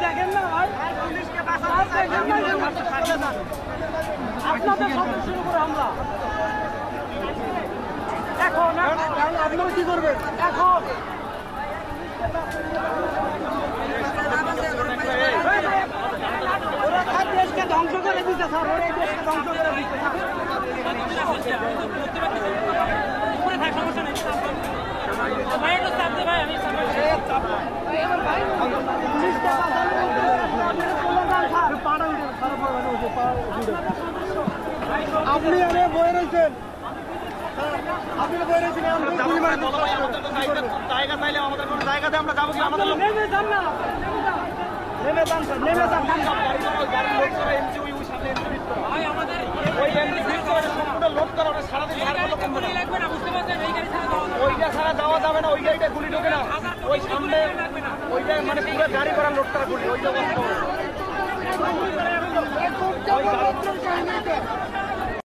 দেখেন না ভাই, আপনাদের সদস্যের উপরে হামলা। এখন আপনারা কি করবেন? এখন ওরা দেশকে ধ্বংস করে দিতে স্যার, ওরা এই দেশকে ধ্বংস করে দিতে। আপনি আরে বয়ে রয়েছেন, আপনি বয়ে রয়েছেন, জায়গা চাইলে আমাদের কোনো জায়গাতে আমরা যাবো কি? আমাদের নেমে যান না, নেমে যান স্যার, নেমে যান। ওইটা ছাড়া যাওয়া যাবে না, ওই গাড়িটা গুলি ঢোকে না, ওই সামনে ওইটা মানে পুরো গাড়ি করার লোকটা গুলি ওই